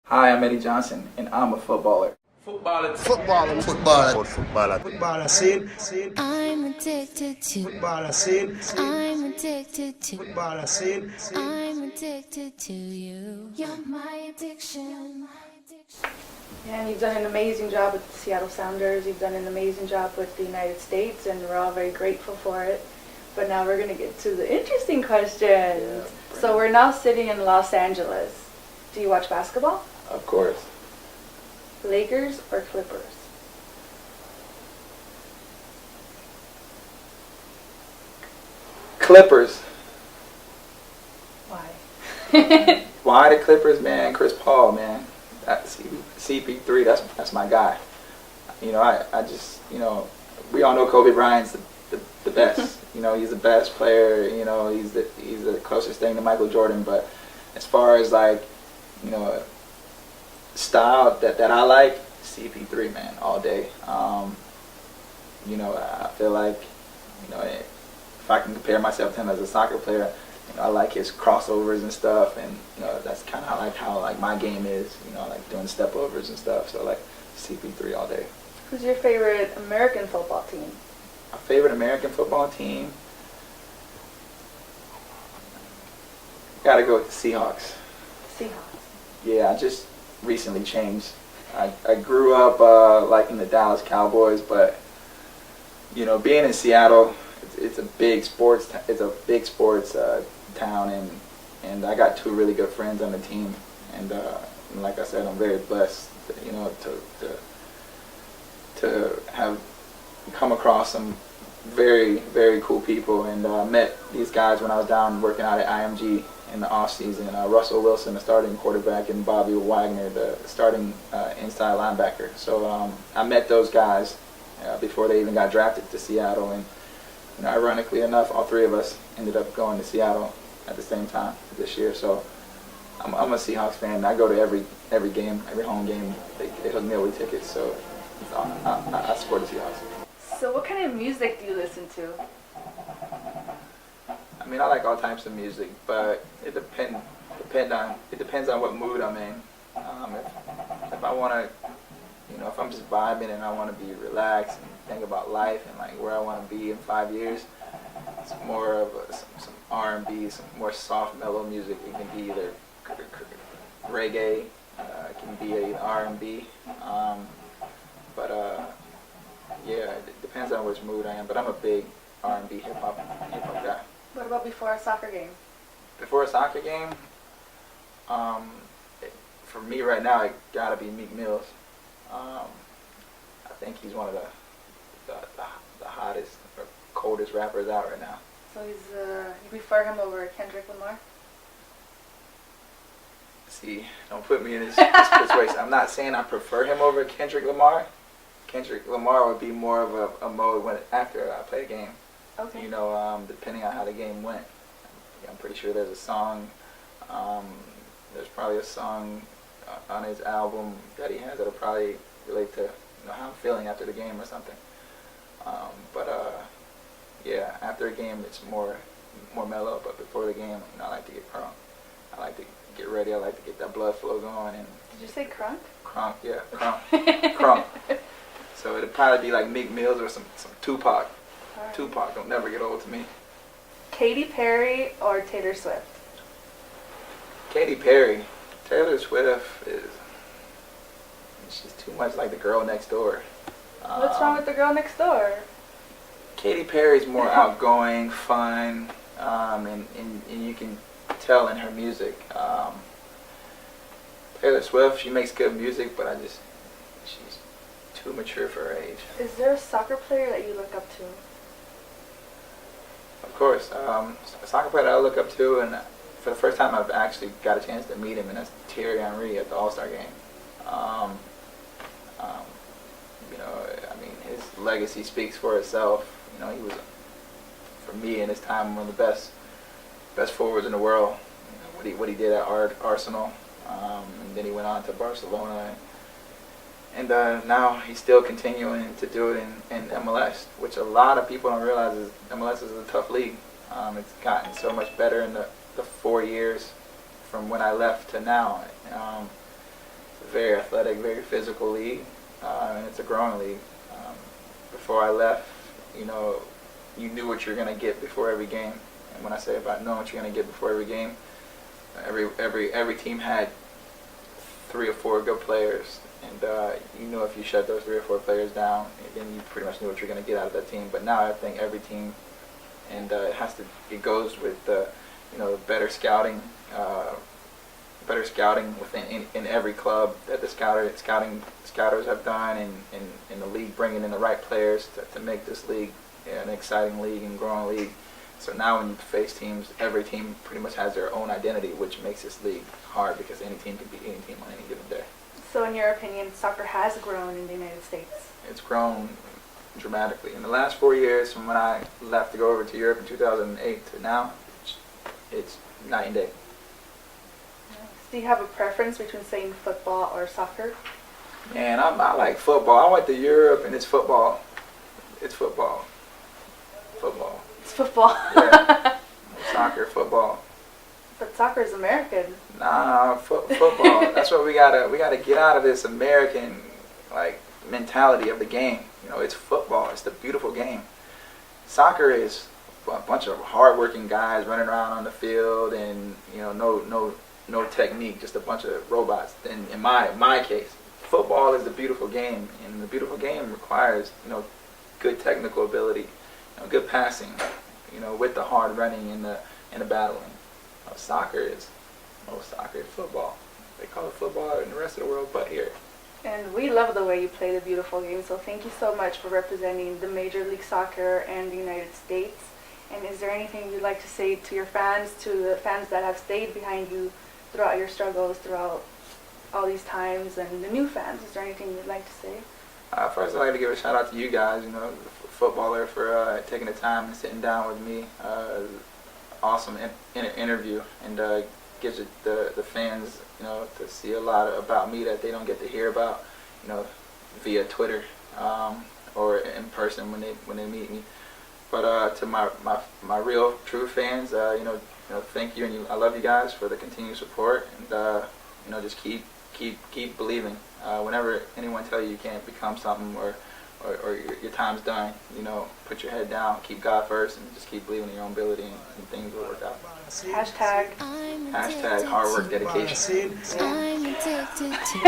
Hi, I'm Eddie Johnson, and I'm a footballer. Footballer scene. I'm addicted to Footballer scene. I'm addicted to Footballer scene. I'm addicted to you. You're my addiction. And you've done an amazing job with the Seattle Sounders. You've done an amazing job with the United States, and we're all very grateful for it. But now we're going to get to the interesting questions. So we're now sitting in Los Angeles. Do you watch basketball? Of course. Lakers or Clippers? Clippers. Why? Why the Clippers, man? Chris Paul, man. CP3, that's my guy. You know, I just, you know, we all know Kobe Bryant's the best. You know, he's the best player. You know, he's the closest thing to Michael Jordan. But as far as like, you know, style that I like, CP3, man, all day. You know, I feel like, you know, if I can compare myself to him as a soccer player, you know, I like his crossovers and stuff, and you know, that's kind of like how like my game is. You know, I like doing step overs and stuff. So like CP3 all day. Who's your favorite American football team? My favorite American football team? Gotta go with the Seahawks. Seahawks. Yeah, I just recently changed. I grew up liking the Dallas Cowboys, but you know, being in Seattle, it's a big sports town, and I got two really good friends on the team, and like I said, I'm very blessed, you know, to have come across some very, very cool people, and met these guys when I was down working out at IMG in the off season. Russell Wilson, the starting quarterback, and Bobby Wagner, the starting inside linebacker. So I met those guys before they even got drafted to Seattle, and you know, ironically enough, all three of us ended up going to Seattle at the same time this year. So I'm a Seahawks fan. I go to every game, every home game. They hook me up with tickets, so I support the Seahawks. So what kind of music do you listen to? I mean, I like all types of music, but it depends on what mood I'm in. If I want to, you know, if I'm just vibing and I want to be relaxed and think about life and like where I want to be in 5 years, it's more of some R&B, some more soft, mellow music. It can be either reggae, it can be R&B, but yeah, it depends on which mood I am. But I'm a big R&B hip hop guy. What about before a soccer game? Before a soccer game, for me right now, it gotta be Meek Mills. I think he's one of the hottest or coldest rappers out right now. So you prefer him over Kendrick Lamar? See, don't put me in this situation. I'm not saying I prefer him over Kendrick Lamar. Kendrick Lamar would be more of a mode after I play a game. Okay. You know, depending on how the game went. I'm pretty sure there's a song. There's probably a song on his album that he has that'll probably relate to, you know, how I'm feeling after the game or something. Yeah, after a game it's more mellow. But before the game, you know, I like to get crunk. I like to get ready. I like to get that blood flow going. And did you say crunk? Crunk, yeah, crunk, crunk. So it'd probably be like Meek Mills or some Tupac. Right. Tupac don't never get old to me. Katy Perry or Taylor Swift? Katy Perry. Taylor Swift she's too much like the girl next door. What's wrong with the girl next door? Katy Perry's more outgoing, fun, and you can tell in her music. Taylor Swift, she makes good music, but she's too mature for her age. Is there a soccer player that you look up to? Of course. A soccer player that I look up to, and for the first time I've actually got a chance to meet him, and that's Thierry Henry at the All-Star game. You know, I mean, his legacy speaks for itself. You know, he was, for me in his time, one of the best forwards in the world. You know, what he did at Arsenal, and then he went on to Barcelona, and now he's still continuing to do it in MLS, which a lot of people don't realize is MLS is a tough league. It's gotten so much better in the 4 years from when I left to now. very athletic, very physical league, and it's a growing league. Before I left, you knew what you're gonna get before every game. And when I say about knowing what you're gonna get before every game, every team had 3 or 4 good players, and you knew if you shut those 3 or 4 players down, then you pretty much knew what you're gonna get out of that team. But now I think every team, and it goes with better scouting within in every club that the scouters have done, and the league bringing in the right players to make this league an exciting league and growing league. So now when you face teams, every team pretty much has their own identity, which makes this league hard because any team can beat any team on any given day. So in your opinion, soccer has grown in the United States? It's grown dramatically. In the last 4 years, from when I left to go over to Europe in 2008 to now, it's night and day. Do you have a preference between saying football or soccer? Man, I like football. I went to Europe and it's football. It's football. Football. It's football. Yeah. Soccer, football. But soccer is American. Nah, football. That's what we gotta get out of this American mentality of the game. It's football. It's the beautiful game. Soccer is a bunch of hardworking guys running around on the field, and no technique, just a bunch of robots. And in my case, football is the beautiful game, and the beautiful game requires good technical ability, good passing, with the hard running and the battling. Soccer is football. They call it football in the rest of the world, but here. And we love the way you play the beautiful game, so thank you so much for representing the Major League Soccer and the United States. And is there anything you'd like to say to your fans, to the fans that have stayed behind you throughout your struggles, throughout all these times, and the new fans? Is there anything you'd like to say? First, I'd like to give a shout out to you guys, the footballer, for taking the time and sitting down with me. Awesome interview, and gives the fans, to see a lot about me that they don't get to hear about, via Twitter or in person when they meet me. But to my real true fans, thank you, and I love you guys for the continued support, and just keep believing. Whenever anyone tells you you can't become something or your time's done, put your head down, keep God first, and just keep believing in your own ability, and things will work out. Hashtag hard work, dedication. I'm addicted to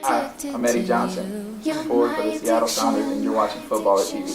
Hi, I'm Eddie Johnson, forward for the Seattle Sounders, and you're watching FutbolrTV.